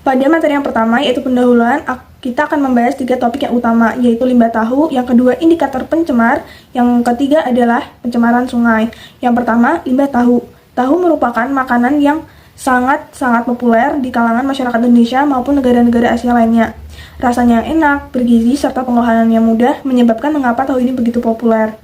Pada materi yang pertama, yaitu pendahuluan, kita akan membahas 3 topik yang utama, yaitu limbah tahu, yang kedua indikator pencemar, yang ketiga adalah pencemaran sungai. Yang pertama, limbah tahu. Tahu merupakan makanan yang sangat-sangat populer di kalangan masyarakat Indonesia maupun negara-negara Asia lainnya. Rasanya yang enak, bergizi, serta pengolahannya mudah menyebabkan mengapa tahu ini begitu populer.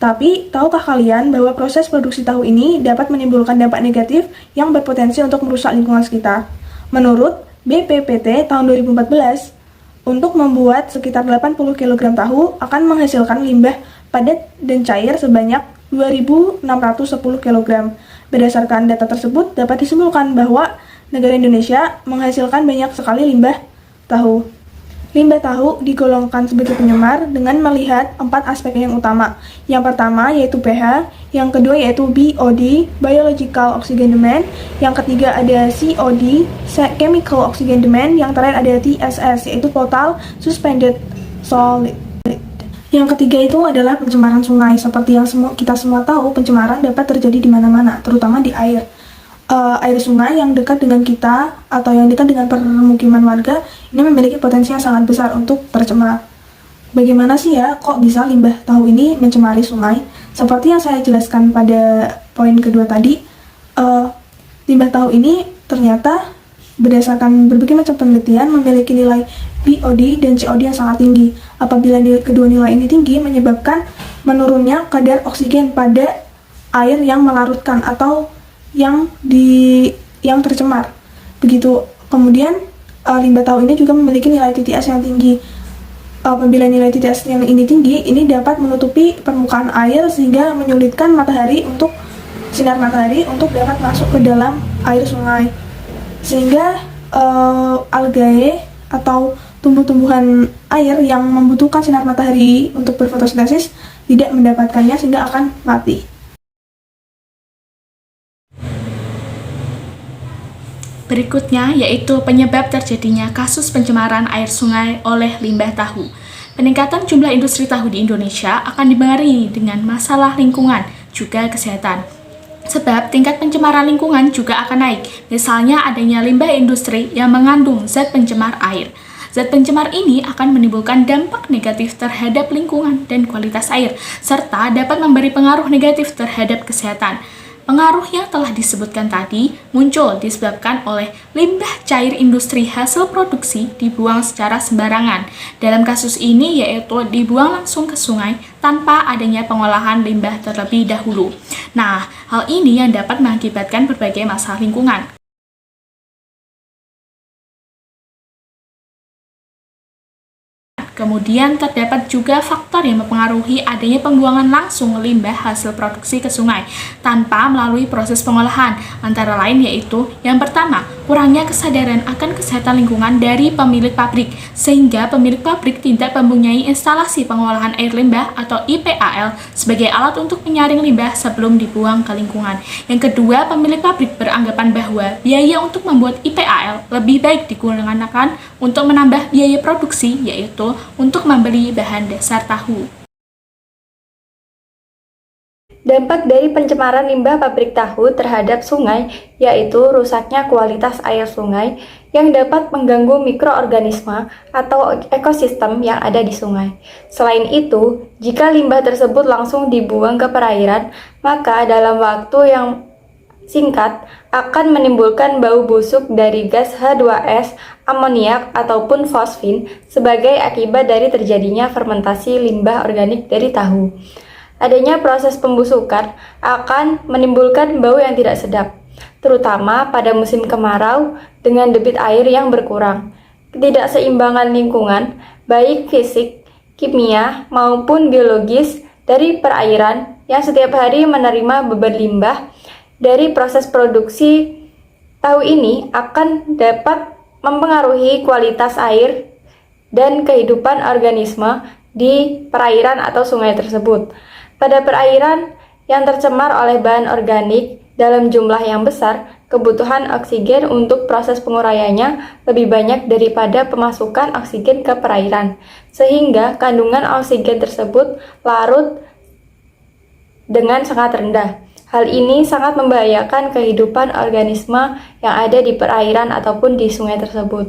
Tapi, tahukah kalian bahwa proses produksi tahu ini dapat menimbulkan dampak negatif yang berpotensi untuk merusak lingkungan sekitar? Menurut BPPT tahun 2014, untuk membuat sekitar 80 kg tahu akan menghasilkan limbah padat dan cair sebanyak 2.610 kg. Berdasarkan data tersebut, dapat disimpulkan bahwa negara Indonesia menghasilkan banyak sekali limbah tahu. Limbah tahu digolongkan sebagai pencemar dengan melihat 4 aspek yang utama. Yang pertama yaitu pH, yang kedua yaitu BOD, Biological Oxygen Demand, yang ketiga ada COD, Chemical Oxygen Demand, yang terakhir ada TSS, yaitu Total Suspended Solid. Yang ketiga itu adalah pencemaran sungai. Seperti yang kita semua tahu, pencemaran dapat terjadi di mana-mana, terutama di air. Air sungai yang dekat dengan kita atau yang dekat dengan permukiman warga ini memiliki potensi yang sangat besar untuk tercemar. Bagaimana sih ya kok bisa limbah tahu ini mencemari sungai? Seperti yang saya jelaskan pada poin kedua tadi, limbah tahu ini ternyata berdasarkan berbagai macam penelitian memiliki nilai BOD dan COD yang sangat tinggi. Apabila kedua nilai ini tinggi menyebabkan menurunnya kadar oksigen pada air yang melarutkan atau yang tercemar. Begitu. Kemudian limbah tahu ini juga memiliki nilai TTS yang tinggi. Apabila nilai TTS yang ini tinggi, ini dapat menutupi permukaan air sehingga menyulitkan sinar matahari untuk dapat masuk ke dalam air sungai. Sehingga algae atau tumbuh-tumbuhan air yang membutuhkan sinar matahari untuk berfotosintesis tidak mendapatkannya sehingga akan mati. Berikutnya yaitu penyebab terjadinya kasus pencemaran air sungai oleh limbah tahu. Peningkatan jumlah industri tahu di Indonesia akan dibarengi dengan masalah lingkungan, juga kesehatan. Sebab tingkat pencemaran lingkungan juga akan naik, misalnya adanya limbah industri yang mengandung zat pencemar air. Zat pencemar ini akan menimbulkan dampak negatif terhadap lingkungan dan kualitas air, serta dapat memberi pengaruh negatif terhadap kesehatan. Pengaruh yang telah disebutkan tadi muncul disebabkan oleh limbah cair industri hasil produksi dibuang secara sembarangan. Dalam kasus ini yaitu dibuang langsung ke sungai tanpa adanya pengolahan limbah terlebih dahulu. Nah, hal ini yang dapat mengakibatkan berbagai masalah lingkungan. Kemudian terdapat juga faktor yang mempengaruhi adanya pembuangan langsung limbah hasil produksi ke sungai tanpa melalui proses pengolahan, antara lain yaitu yang pertama, kurangnya kesadaran akan kesehatan lingkungan dari pemilik pabrik, sehingga pemilik pabrik tidak mempunyai instalasi pengolahan air limbah atau IPAL sebagai alat untuk menyaring limbah sebelum dibuang ke lingkungan. Yang kedua, pemilik pabrik beranggapan bahwa biaya untuk membuat IPAL lebih baik digunakan untuk menambah biaya produksi, yaitu untuk membeli bahan dasar tahu. Dampak dari pencemaran limbah pabrik tahu terhadap sungai yaitu rusaknya kualitas air sungai yang dapat mengganggu mikroorganisme atau ekosistem yang ada di sungai. Selain itu, jika limbah tersebut langsung dibuang ke perairan, maka dalam waktu yang singkat akan menimbulkan bau busuk dari gas H2S, amoniak, ataupun fosfin sebagai akibat dari terjadinya fermentasi limbah organik dari tahu. Adanya proses pembusukan akan menimbulkan bau yang tidak sedap, terutama pada musim kemarau dengan debit air yang berkurang. Ketidakseimbangan lingkungan, baik fisik, kimia, maupun biologis dari perairan yang setiap hari menerima beban limbah dari proses produksi tahu ini akan dapat mempengaruhi kualitas air dan kehidupan organisme di perairan atau sungai tersebut. Pada perairan yang tercemar oleh bahan organik dalam jumlah yang besar, kebutuhan oksigen untuk proses penguraiannya lebih banyak daripada pemasukan oksigen ke perairan, sehingga kandungan oksigen tersebut larut dengan sangat rendah. Hal ini sangat membahayakan kehidupan organisme yang ada di perairan ataupun di sungai tersebut.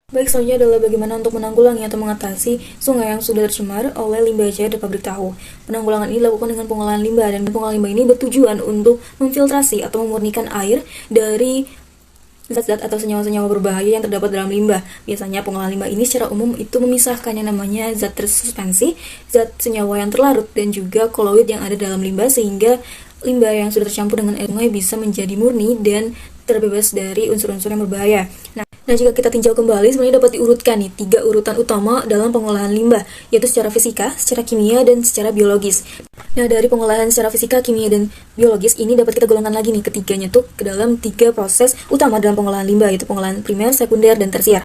Baik, selanjutnya adalah bagaimana untuk menanggulangi atau mengatasi sungai yang sudah tercemar oleh limbah cair dari pabrik tahu. Penanggulangan ini dilakukan dengan pengolahan limbah, dan pengolahan limbah ini bertujuan untuk memfiltrasi atau memurnikan air dari zat-zat atau senyawa-senyawa berbahaya yang terdapat dalam limbah. Biasanya pengolahan limbah ini secara umum itu memisahkan yang namanya zat tersuspensi, zat senyawa yang terlarut, dan juga koloid yang ada dalam limbah, sehingga limbah yang sudah tercampur dengan air sungai bisa menjadi murni dan terbebas dari unsur-unsur yang berbahaya. Nah, jika kita tinjau kembali, sebenarnya dapat diurutkan nih 3 urutan utama dalam pengolahan limbah, yaitu secara fisika, secara kimia, dan secara biologis. Nah, dari pengolahan secara fisika, kimia, dan biologis ini dapat kita golongkan lagi nih ketiganya tuh ke dalam 3 proses utama dalam pengolahan limbah, yaitu pengolahan primer, sekunder, dan tersier.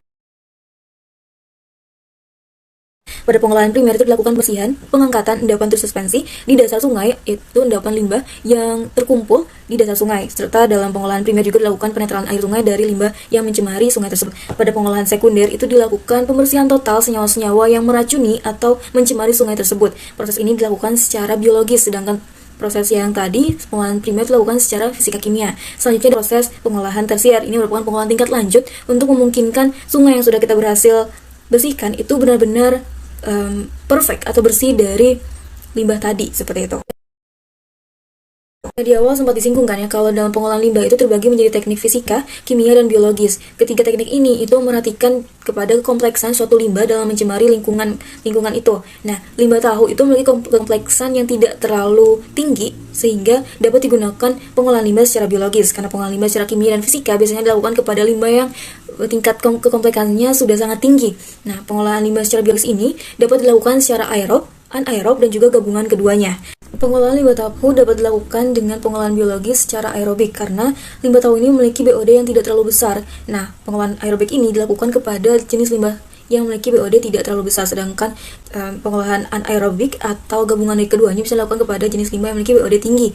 Pada pengolahan primer itu dilakukan bersihan, pengangkatan endapan tersuspensi di dasar sungai, itu endapan limbah yang terkumpul di dasar sungai. Serta dalam pengolahan primer juga dilakukan penetralan air sungai dari limbah yang mencemari sungai tersebut. Pada pengolahan sekunder itu dilakukan pembersihan total senyawa-senyawa yang meracuni atau mencemari sungai tersebut. Proses ini dilakukan secara biologis, sedangkan proses yang tadi, pengolahan primer dilakukan secara fisika kimia. Selanjutnya proses pengolahan tersier, ini merupakan pengolahan tingkat lanjut untuk memungkinkan sungai yang sudah kita berhasil bersihkan itu benar-benar perfect atau bersih dari limbah tadi, seperti itu. Di awal sempat disinggung kan ya, kalau dalam pengolahan limbah itu terbagi menjadi teknik fisika, kimia, dan biologis. Ketiga teknik ini itu merhatikan kepada kekompleksan suatu limbah dalam mencemari lingkungan itu. Nah, limbah tahu itu memiliki kekompleksan yang tidak terlalu tinggi sehingga dapat digunakan pengolahan limbah secara biologis. Karena pengolahan limbah secara kimia dan fisika biasanya dilakukan kepada limbah yang tingkat kekompleksannya sudah sangat tinggi. Nah, pengolahan limbah secara biologis ini dapat dilakukan secara aerob, anaerob, dan juga gabungan keduanya. Pengolahan limbah tahu dapat dilakukan dengan pengolahan biologis secara aerobik karena limbah tahu ini memiliki BOD yang tidak terlalu besar. Nah, pengolahan aerobik ini dilakukan kepada jenis limbah yang memiliki BOD tidak terlalu besar, sedangkan pengolahan anaerobik atau gabungan dari keduanya bisa dilakukan kepada jenis limbah yang memiliki BOD tinggi.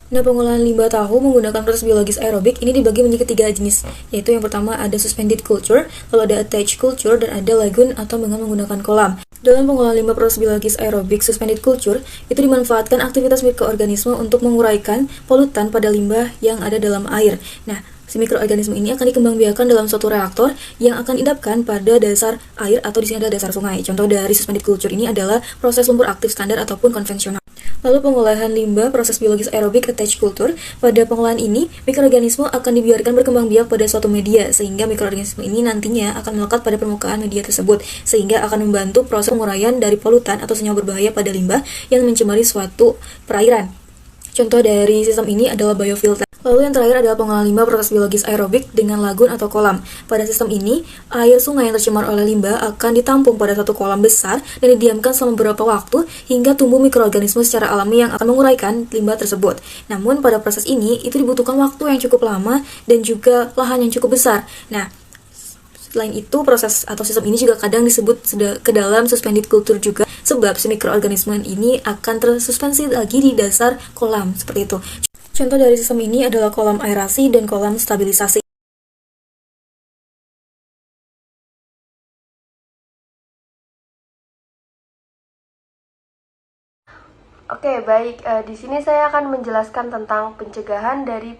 Nah, pengolahan limbah tahu menggunakan proses biologis aerobik ini dibagi menjadi 3 jenis, yaitu yang pertama ada suspended culture, lalu ada attached culture, dan ada lagoon atau dengan menggunakan kolam. Dalam pengolahan limbah proses biologis aerobik suspended culture, itu dimanfaatkan aktivitas mikroorganisme untuk menguraikan polutan pada limbah yang ada dalam air. Nah, si mikroorganisme ini akan dikembangbiakan dalam suatu reaktor yang akan diendapkan pada dasar air atau di sini adalah dasar sungai. Contoh dari suspended culture ini adalah proses lumpur aktif standar ataupun konvensional. Lalu pengolahan limbah proses biologis aerobik attached culture. Pada pengolahan ini, mikroorganisme akan dibiarkan berkembang biak pada suatu media sehingga mikroorganisme ini nantinya akan melekat pada permukaan media tersebut sehingga akan membantu proses penguraian dari polutan atau senyawa berbahaya pada limbah yang mencemari suatu perairan. Contoh dari sistem ini adalah biofilter. Lalu yang terakhir adalah pengolahan limbah proses biologis aerobik dengan lagun atau kolam. Pada sistem ini, air sungai yang tercemar oleh limbah akan ditampung pada satu kolam besar dan didiamkan selama beberapa waktu hingga tumbuh mikroorganisme secara alami yang akan menguraikan limbah tersebut. Namun pada proses ini, itu dibutuhkan waktu yang cukup lama dan juga lahan yang cukup besar. Nah, selain itu, proses atau sistem ini juga kadang disebut ke dalam suspended culture juga, sebab si mikroorganisme ini akan tersuspensi lagi di dasar kolam, seperti itu. Contoh dari sistem ini adalah kolam aerasi dan kolam stabilisasi. Oke, baik. Di sini saya akan menjelaskan tentang pencegahan dari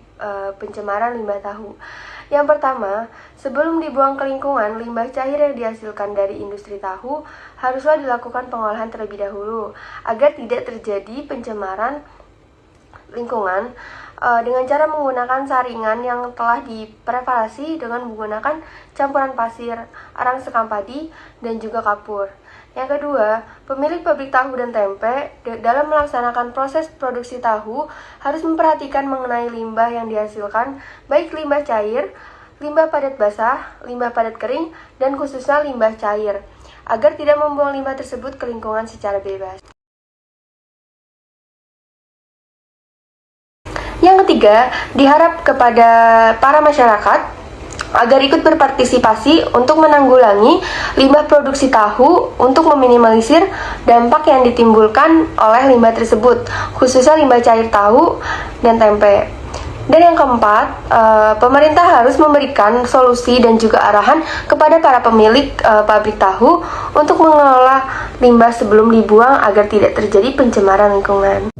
pencemaran limbah tahu. Yang pertama, sebelum dibuang ke lingkungan, limbah cair yang dihasilkan dari industri tahu haruslah dilakukan pengolahan terlebih dahulu agar tidak terjadi pencemaran lingkungan dengan cara menggunakan saringan yang telah dipreparasi dengan menggunakan campuran pasir, arang sekam padi, dan juga kapur. Yang kedua, pemilik pabrik tahu dan tempe dalam melaksanakan proses produksi tahu harus memperhatikan mengenai limbah yang dihasilkan, baik limbah cair, limbah padat basah, limbah padat kering, dan khususnya limbah cair, agar tidak membuang limbah tersebut ke lingkungan secara bebas. Yang ketiga, diharap kepada para masyarakat agar ikut berpartisipasi untuk menanggulangi limbah produksi tahu untuk meminimalisir dampak yang ditimbulkan oleh limbah tersebut, khususnya limbah cair tahu dan tempe. Dan yang keempat, pemerintah harus memberikan solusi dan juga arahan kepada para pemilik pabrik tahu untuk mengelola limbah sebelum dibuang agar tidak terjadi pencemaran lingkungan.